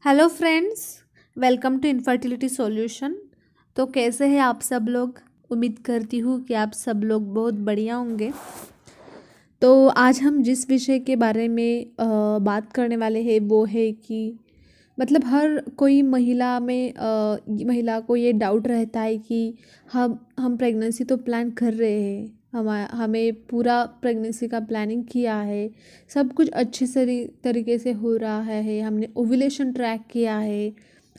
Hello friends, welcome to infertility solution. तो कैसे हैं आप सब लोग। उम्मीद करती हूँ कि आप सब लोग बहुत बढ़िया होंगे। तो आज हम जिस विषय के बारे में बात करने वाले हैं वो है कि मतलब हर कोई महिला को ये डाउट रहता है कि हम प्रेगनेंसी तो प्लान कर रहे हैं, हमें पूरा प्रेगनेंसी का प्लानिंग किया है, सब कुछ अच्छे से तरीके से हो रहा है, हमने ओव्यूलेशन ट्रैक किया है,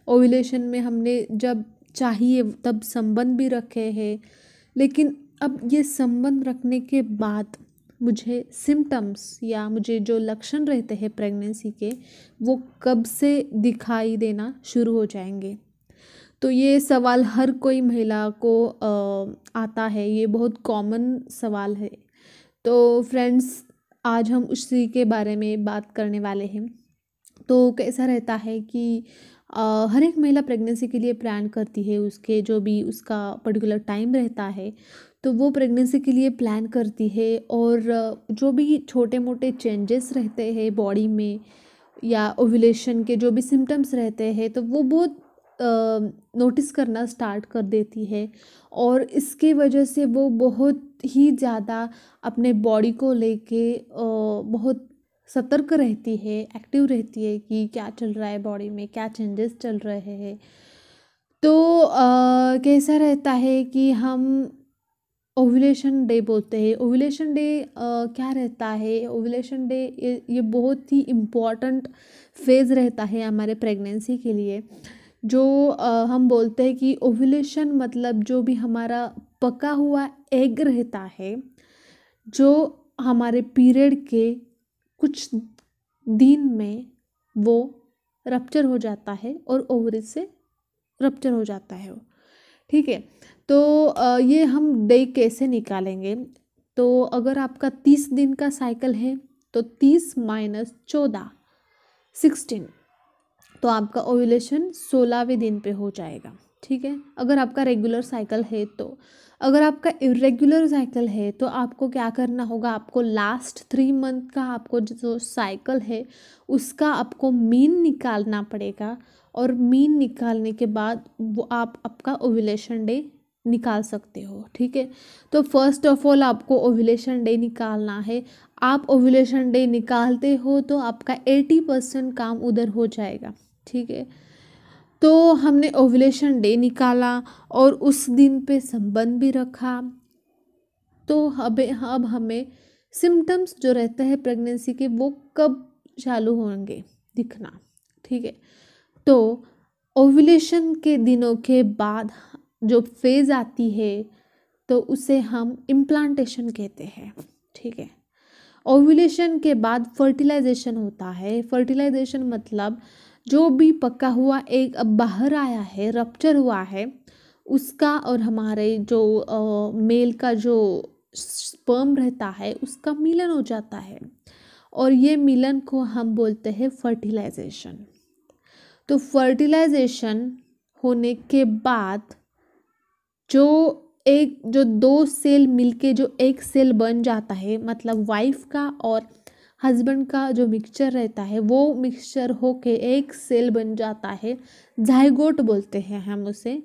ओव्यूलेशन में हमने जब चाहिए तब संबंध भी रखे हैं, लेकिन अब ये संबंध रखने के बाद मुझे सिम्टम्स या मुझे जो लक्षण रहते हैं प्रेगनेंसी के वो कब से दिखाई देना शुरू हो जाएंगे। तो ये सवाल हर कोई महिला को आता है, ये बहुत कॉमन सवाल है। तो फ्रेंड्स, आज हम उसी के बारे में बात करने वाले हैं। तो कैसा रहता है कि हर एक महिला प्रेगनेंसी के लिए प्लान करती है, उसके जो भी उसका पर्टिकुलर टाइम रहता है तो वो प्रेगनेंसी के लिए प्लान करती है। और जो भी छोटे मोटे चेंजेस रहते हैं बॉडी में या ओव्यूलेशन के जो भी सिम्टम्स रहते हैं तो वो बहुत नोटिस करना स्टार्ट कर देती है। और इसके वजह से वो बहुत ही ज़्यादा अपने बॉडी को लेके बहुत सतर्क रहती है, एक्टिव रहती है कि क्या चल रहा है बॉडी में, क्या चेंजेस चल रहे हैं। तो कैसा रहता है कि हम ओव्यूलेशन डे बोलते हैं। ओव्यूलेशन डे क्या रहता है, ओव्यूलेशन डे ये बहुत ही इम्पॉर्टेंट फेज़ रहता है हमारे प्रेगनेंसी के लिए। जो हम बोलते हैं कि ओव्यूलेशन मतलब जो भी हमारा पका हुआ एग रहता है, जो हमारे पीरियड के कुछ दिन में वो रप्चर हो जाता है और ओवरी से रप्चर हो जाता है वो। ठीक है। तो ये हम डे कैसे निकालेंगे। तो अगर आपका 30 दिन का साइकिल है तो 30 माइनस 14 16, तो आपका ओव्यूलेशन 16वें दिन पे हो जाएगा। ठीक है, अगर आपका रेगुलर साइकिल है तो। अगर आपका इरेगुलर साइकिल है तो आपको क्या करना होगा, आपको लास्ट 3 मंथ का आपको जो साइकिल है उसका आपको मीन निकालना पड़ेगा। और मीन निकालने के बाद वो आप आपका ओव्यूलेशन डे निकाल सकते हो। ठीक है, तो फर्स्ट ऑफ ऑल आपको ओव्यूलेशन डे निकालना है। आप ओव्यूलेशन डे निकालते हो तो आपका 80% काम उधर हो जाएगा। ठीक है, तो हमने ओव्यूलेशन डे निकाला और उस दिन पे संबंध भी रखा। तो अब हमें सिम्टम्स जो रहते हैं प्रेगनेंसी के वो कब चालू होंगे दिखना। ठीक है, तो ओव्यूलेशन के दिनों के बाद जो फेज़ आती है तो उसे हम इम्प्लांटेशन कहते हैं। ठीक है, ओव्यूलेशन के बाद फर्टिलाइजेशन होता है। फर्टिलाइजेशन मतलब जो भी पका हुआ एग अब बाहर आया है, रप्चर हुआ है, उसका और हमारे जो मेल का जो स्पर्म रहता है उसका मिलन हो जाता है। और ये मिलन को हम बोलते हैं फर्टिलाइजेशन। तो फर्टिलाइजेशन होने के बाद जो दो सेल मिलके जो एक सेल बन जाता है, मतलब वाइफ का और हस्बैंड का जो मिक्सचर रहता है वो मिक्सचर होके एक सेल बन जाता है, जाइगोट बोलते हैं हम उसे।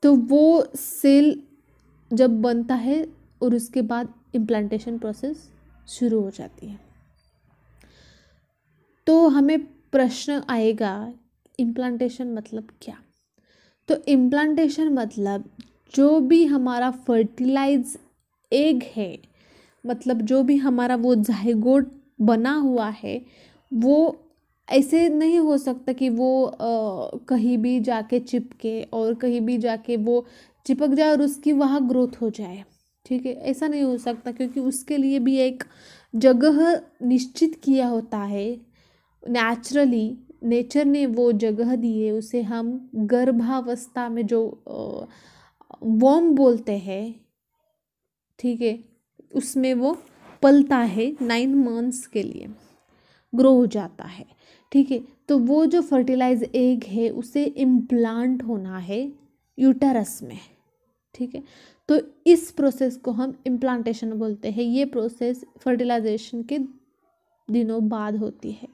तो वो सेल जब बनता है और उसके बाद इम्प्लांटेशन प्रोसेस शुरू हो जाती है। तो हमें प्रश्न आएगा इम्प्लांटेशन मतलब क्या। तो इम्प्लांटेशन मतलब जो भी हमारा फर्टिलाइज एग है, मतलब जो भी हमारा वो जाइगोट बना हुआ है, वो ऐसे नहीं हो सकता कि वो कहीं भी जाके चिपके और कहीं भी जाके वो चिपक जाए और उसकी वहाँ ग्रोथ हो जाए। ठीक है, ऐसा नहीं हो सकता क्योंकि उसके लिए भी एक जगह निश्चित किया होता है। नेचुरली नेचर ने वो जगह दी है, उसे हम गर्भावस्था में जो वॉर्म बोलते हैं, ठीक है, उसमें वो पलता है 9 मंथ्स के लिए, ग्रो हो जाता है। ठीक है, तो वो जो फर्टिलाइज एग है उसे इम्प्लांट होना है यूटरस में। ठीक है, तो इस प्रोसेस को हम इम्प्लांटेशन बोलते हैं। ये प्रोसेस फर्टिलाइजेशन के दिनों बाद होती है।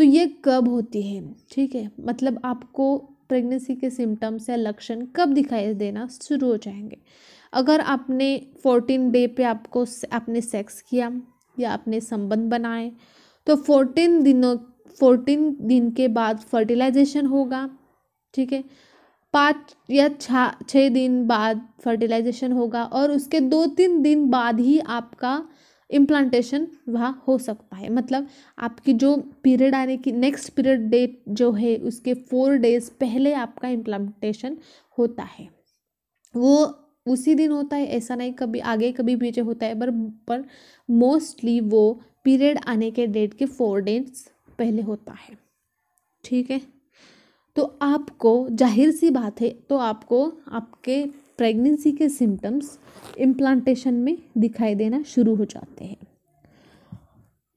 तो ये कब होती है, ठीक है, मतलब आपको प्रेगनेंसी के सिम्टम्स या लक्षण कब दिखाई देना शुरू हो जाएंगे? अगर आपने 14 डे पे आपने सेक्स किया या आपने संबंध बनाए, तो 14 दिन के बाद फर्टिलाइजेशन होगा, ठीक है। 5 या 6 दिन बाद फर्टिलाइजेशन होगा और उसके 2-3 दिन बाद ही आपका इम्प्लांटेशन वहाँ हो सकता है। मतलब आपकी जो पीरियड आने की नेक्स्ट पीरियड डेट जो है उसके 4 डेज पहले आपका इम्प्लांटेशन होता है। वो उसी दिन होता है ऐसा नहीं, कभी आगे कभी पीछे होता है, पर मोस्टली वो पीरियड आने के डेट के 4 डेज पहले होता है, ठीक है। तो आपको जाहिर सी बात है, तो आपको आपके प्रेगनेंसी के सिम्टम्स इम्प्लांटेशन में दिखाई देना शुरू हो जाते हैं।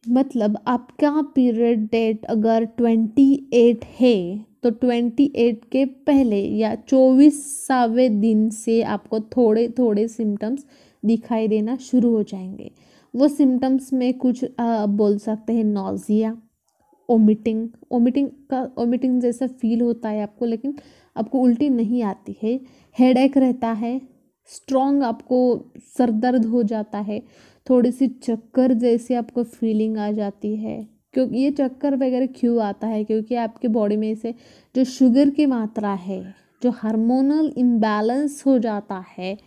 मतलब आपका पीरियड डेट अगर 28 है तो 28 के पहले या 24वें दिन से आपको थोड़े थोड़े सिम्टम्स दिखाई देना शुरू हो जाएंगे। वो सिम्टम्स में कुछ बोल सकते हैं नॉजिया, ओमिटिंग जैसा फील होता है आपको, लेकिन आपको उल्टी नहीं आती है। हेडेक रहता है, स्ट्रॉन्ग आपको सर दर्द हो जाता है, थोड़ी सी चक्कर जैसी आपको फीलिंग आ जाती है। क्योंकि ये चक्कर वगैरह क्यों आता है, क्योंकि आपके बॉडी में से जो शुगर की मात्रा है, जो हार्मोनल इम्बैलेंस हो जाता है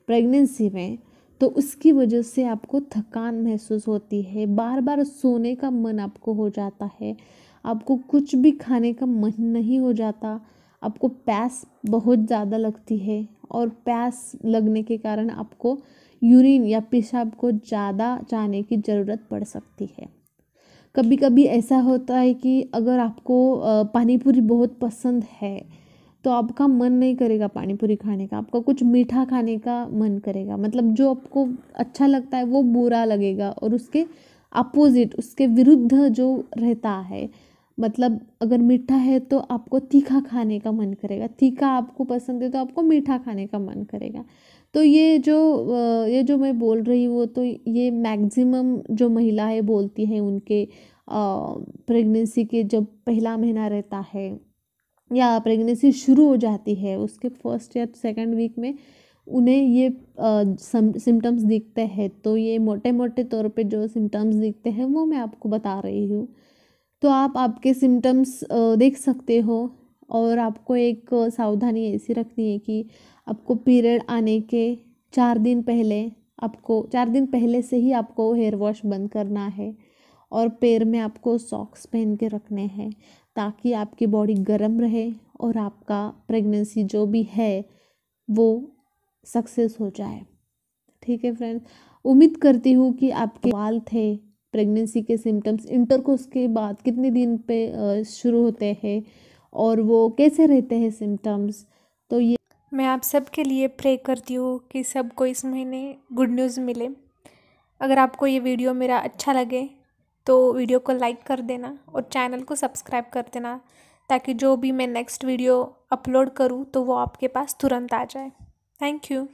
प्रेगनेंसी में, तो उसकी वजह से आपको थकान महसूस होती है, बार बार सोने का मन आपको हो जाता है, आपको कुछ भी खाने का मन नहीं हो जाता, आपको प्यास बहुत ज़्यादा लगती है और प्यास लगने के कारण आपको यूरिन या पेशाब को ज़्यादा जाने की ज़रूरत पड़ सकती है। कभी कभी ऐसा होता है कि अगर आपको पानी पूरी बहुत पसंद है तो आपका मन नहीं करेगा पानी पूरी खाने का, आपका कुछ मीठा खाने का मन करेगा। मतलब जो आपको अच्छा लगता है वो बुरा लगेगा और उसके अपोजिट, उसके विरुद्ध जो रहता है, मतलब अगर मीठा है तो आपको तीखा खाने का मन करेगा, तीखा आपको पसंद है तो आपको मीठा खाने का मन करेगा। तो ये जो मैं बोल रही हूँ, तो ये मैक्सिमम जो महिलाएं बोलती हैं उनके प्रेगनेंसी के जब पहला महीना रहता है या प्रेगनेंसी शुरू हो जाती है उसके फर्स्ट या सेकंड वीक में उन्हें ये सिम्टम्स दिखते हैं। तो ये मोटे मोटे तौर पे जो सिम्टम्स दिखते हैं वो मैं आपको बता रही हूँ। तो आप आपके सिम्टम्स देख सकते हो और आपको एक सावधानी ऐसी रखनी है कि आपको पीरियड आने के 4 दिन पहले से ही आपको हेयर वॉश बंद करना है और पैर में आपको सॉक्स पहन के रखने हैं ताकि आपकी बॉडी गर्म रहे और आपका प्रेगनेंसी जो भी है वो सक्सेस हो जाए। ठीक है फ्रेंड्स, उम्मीद करती हूँ कि आपके सवाल थे प्रेगनेंसी के सिम्टम्स इंटरकोर्स के बाद कितने दिन पे शुरू होते हैं और वो कैसे रहते हैं सिम्टम्स। तो ये मैं आप सबके लिए प्रे करती हूँ कि सबको इस महीने गुड न्यूज़ मिले। अगर आपको ये वीडियो मेरा अच्छा लगे तो वीडियो को लाइक कर देना और चैनल को सब्सक्राइब कर देना ताकि जो भी मैं नेक्स्ट वीडियो अपलोड करूँ तो वो आपके पास तुरंत आ जाए। Thank you.